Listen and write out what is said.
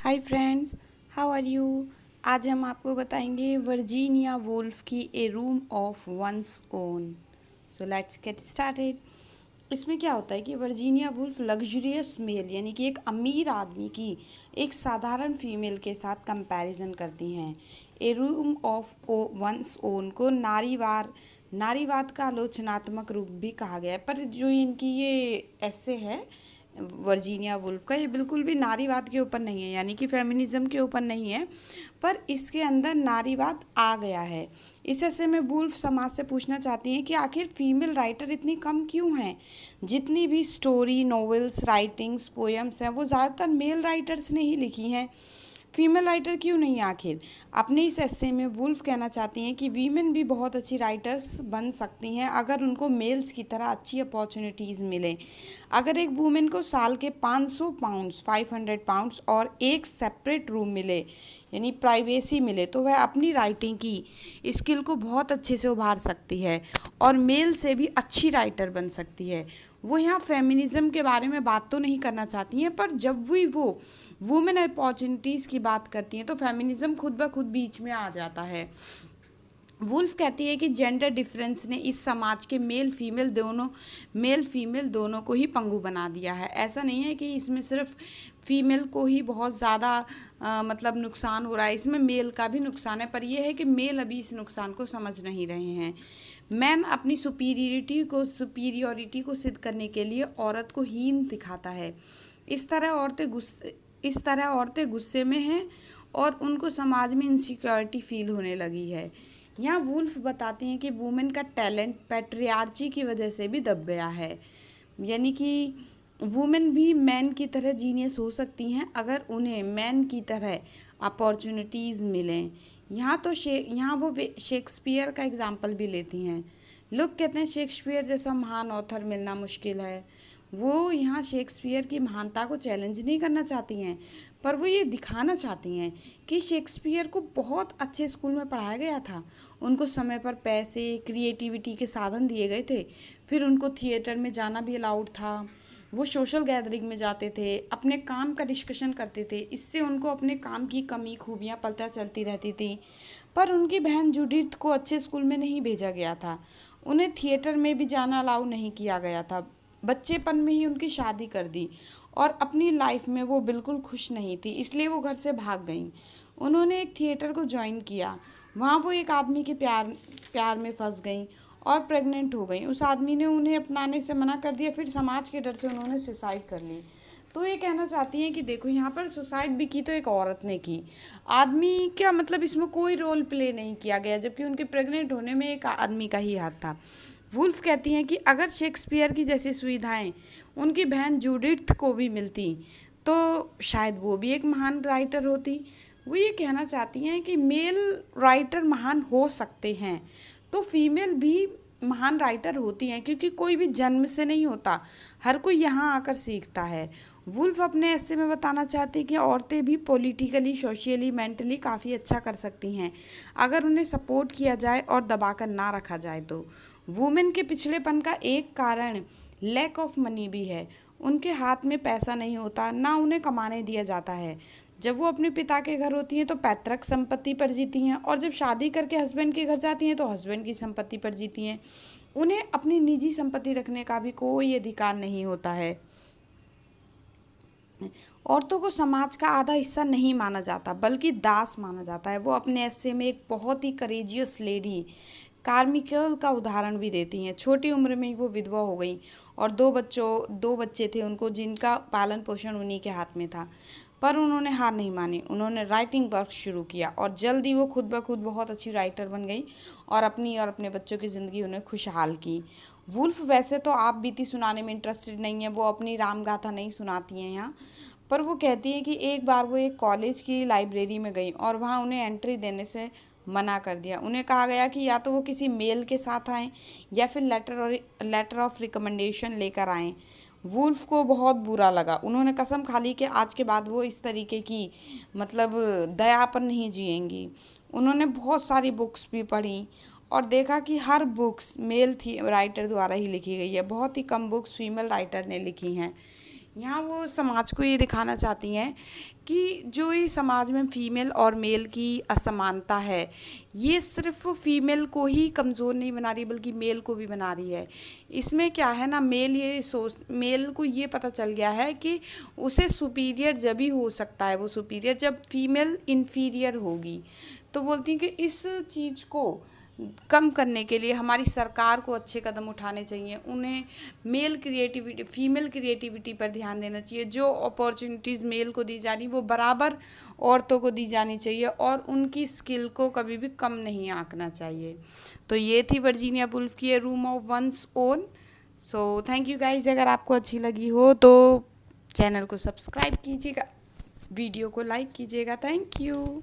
Hi friends, how are you. आज हम आपको बताएंगे वर्जीनिया वुल्फ की a room of one's own. So let's get started. इसमें क्या होता है कि वर्जीनिया वुल्फ लग्जरियस मेल यानी कि एक अमीर आदमी की एक साधारण फीमेल के साथ कंपैरिजन करती हैं। ए रूम ऑफ वंस ओन को नारीवाद का आलोचनात्मक रूप भी कहा गया है। पर जो इनकी ये ऐसे है वर्जीनिया वुल्फ का, ये बिल्कुल भी नारीवाद के ऊपर नहीं है, यानी कि फेमिनिज्म के ऊपर नहीं है, पर इसके अंदर नारीवाद आ गया है। इस ऐसे में वुल्फ समाज से पूछना चाहती हैं कि आखिर फीमेल राइटर इतनी कम क्यों हैं। जितनी भी स्टोरी, नॉवेल्स, राइटिंग्स, पोएम्स हैं वो ज़्यादातर मेल राइटर्स ने ही लिखी हैं। फीमेल राइटर क्यों नहीं आखिर। अपने इस एस्से में वुल्फ कहना चाहती हैं कि वीमेन भी बहुत अच्छी राइटर्स बन सकती हैं अगर उनको मेल्स की तरह अच्छी अपॉर्चुनिटीज़ मिले। अगर एक वुमेन को साल के 500 पाउंड्स 500 पाउंड्स और एक सेपरेट रूम मिले यानी प्राइवेसी मिले तो वह अपनी राइटिंग की स्किल को बहुत अच्छे से उभार सकती है और मेल से भी अच्छी राइटर बन सकती है। वो यहाँ फेमिनिज्म के बारे में बात तो नहीं करना चाहती हैं, पर जब भी वो वुमेन अपॉर्चुनिटीज़ की बात करती हैं तो फेमिनिज्म खुद ब खुद बीच में आ जाता है। वुल्फ कहती है कि जेंडर डिफरेंस ने इस समाज के मेल फीमेल दोनों को ही पंगु बना दिया है। ऐसा नहीं है कि इसमें सिर्फ फीमेल को ही बहुत ज़्यादा मतलब नुकसान हो रहा है, इसमें मेल का भी नुकसान है, पर यह है कि मेल अभी इस नुकसान को समझ नहीं रहे हैं। मैन अपनी सुपीरियरिटी को सिद्ध करने के लिए औरत को हीन दिखाता है। इस तरह औरतें गुस्से में हैं और उनको समाज में इनसिक्योरिटी फील होने लगी है। यहाँ वुल्फ बताती हैं कि वुमेन का टैलेंट पैट्रियार्ची की वजह से भी दब गया है, यानी कि वुमेन भी मैन की तरह जीनियस हो सकती हैं अगर उन्हें मैन की तरह अपॉर्चुनिटीज़ मिलें। यहाँ वो शेक्सपियर का एग्जाम्पल भी लेती हैं। लोग कहते हैं शेक्सपियर जैसा महान ऑथर मिलना मुश्किल है। वो यहाँ शेक्सपियर की महानता को चैलेंज नहीं करना चाहती हैं, पर वो ये दिखाना चाहती हैं कि शेक्सपियर को बहुत अच्छे स्कूल में पढ़ाया गया था, उनको समय पर पैसे, क्रिएटिविटी के साधन दिए गए थे, फिर उनको थिएटर में जाना भी अलाउड था, वो सोशल गैदरिंग में जाते थे, अपने काम का डिस्कशन करते थे, इससे उनको अपने काम की कमी खूबियाँ पता चलती रहती थी। पर उनकी बहन जूडिथ को अच्छे स्कूल में नहीं भेजा गया था, उन्हें थिएटर में भी जाना अलाउ नहीं किया गया था, बच्चेपन में ही उनकी शादी कर दी और अपनी लाइफ में वो बिल्कुल खुश नहीं थी, इसलिए वो घर से भाग गईं। उन्होंने एक थिएटर को ज्वाइन किया, वहाँ वो एक आदमी के प्यार में फंस गईं और प्रेग्नेंट हो गई। उस आदमी ने उन्हें अपनाने से मना कर दिया, फिर समाज के डर से उन्होंने सुसाइड कर ली। तो ये कहना चाहती हैं कि देखो यहाँ पर सुसाइड भी की तो एक औरत ने की, आदमी क्या मतलब इसमें कोई रोल प्ले नहीं किया गया, जबकि उनके प्रेग्नेंट होने में एक आदमी का ही हाथ था। वुल्फ कहती हैं कि अगर शेक्सपियर की जैसी सुविधाएं उनकी बहन जूडिथ को भी मिलती तो शायद वो भी एक महान राइटर होती। वो ये कहना चाहती हैं कि मेल राइटर महान हो सकते हैं तो फीमेल भी महान राइटर होती हैं, क्योंकि कोई भी जन्म से नहीं होता, हर कोई यहाँ आकर सीखता है। वुल्फ अपने ऐसे में बताना चाहती हैं कि औरतें भी पॉलिटिकली, सोशली, मेंटली काफ़ी अच्छा कर सकती हैं अगर उन्हें सपोर्ट किया जाए और दबाकर ना रखा जाए तो। वुमेन के पिछड़ेपन का एक कारण लैक ऑफ मनी भी है, उनके हाथ में पैसा नहीं होता, ना उन्हें कमाने दिया जाता है। जब वो अपने पिता के घर होती हैं तो पैतृक संपत्ति पर जीती हैं और जब शादी करके हस्बैंड के घर जाती हैं तो हस्बैंड की संपत्ति पर जीती हैं। उन्हें अपनी निजी संपत्ति रखने का भी कोई अधिकार नहीं होता है। औरतों को समाज का आधा हिस्सा नहीं माना जाता बल्कि दास माना जाता है। वो अपने ऐसे में एक बहुत ही करेजियस लेडी कार्मिकल का उदाहरण भी देती हैं। छोटी उम्र में ही वो विधवा हो गई और दो बच्चे थे उनको, जिनका पालन पोषण उन्हीं के हाथ में था, पर उन्होंने हार नहीं मानी। उन्होंने राइटिंग वर्क शुरू किया और जल्द ही वो खुद ब खुद बहुत अच्छी राइटर बन गई और अपनी और अपने बच्चों की ज़िंदगी उन्हें खुशहाल की। वुल्फ वैसे तो आप बीती सुनाने में इंटरेस्टेड नहीं है, वो अपनी राम गाथा नहीं सुनाती हैं यहाँ, पर वो कहती है कि एक बार वो एक कॉलेज की लाइब्रेरी में गई और वहाँ उन्हें एंट्री देने से मना कर दिया। उन्हें कहा गया कि या तो वो किसी मेल के साथ आएँ या फिर लेटर ऑफ रिकमेंडेशन लेकर आएँ। वुल्फ को बहुत बुरा लगा, उन्होंने कसम खा ली कि आज के बाद वो इस तरीके की मतलब दया पर नहीं जिएंगी। उन्होंने बहुत सारी बुक्स भी पढ़ी और देखा कि हर बुक्स मेल थी राइटर द्वारा ही लिखी गई है, बहुत ही कम बुक्स फीमेल राइटर ने लिखी हैं। यहाँ वो समाज को ये दिखाना चाहती हैं कि जो ये समाज में फीमेल और मेल की असमानता है, ये सिर्फ फीमेल को ही कमज़ोर नहीं बना रही बल्कि मेल को भी बना रही है। इसमें क्या है ना, मेल को ये पता चल गया है कि उसे सुपीरियर जब ही हो सकता है, वो सुपीरियर जब फीमेल इन्फीरियर होगी। तो बोलती हैं कि इस चीज़ को कम करने के लिए हमारी सरकार को अच्छे कदम उठाने चाहिए। उन्हें फीमेल क्रिएटिविटी पर ध्यान देना चाहिए। जो अपॉर्चुनिटीज़ मेल को दी जा रही वो बराबर औरतों को दी जानी चाहिए और उनकी स्किल को कभी भी कम नहीं आंकना चाहिए। तो ये थी वर्जीनिया वुल्फ की a room of one's own. So thank you guys. अगर आपको अच्छी लगी हो तो चैनल को सब्सक्राइब कीजिएगा, वीडियो को लाइक कीजिएगा। Thank you.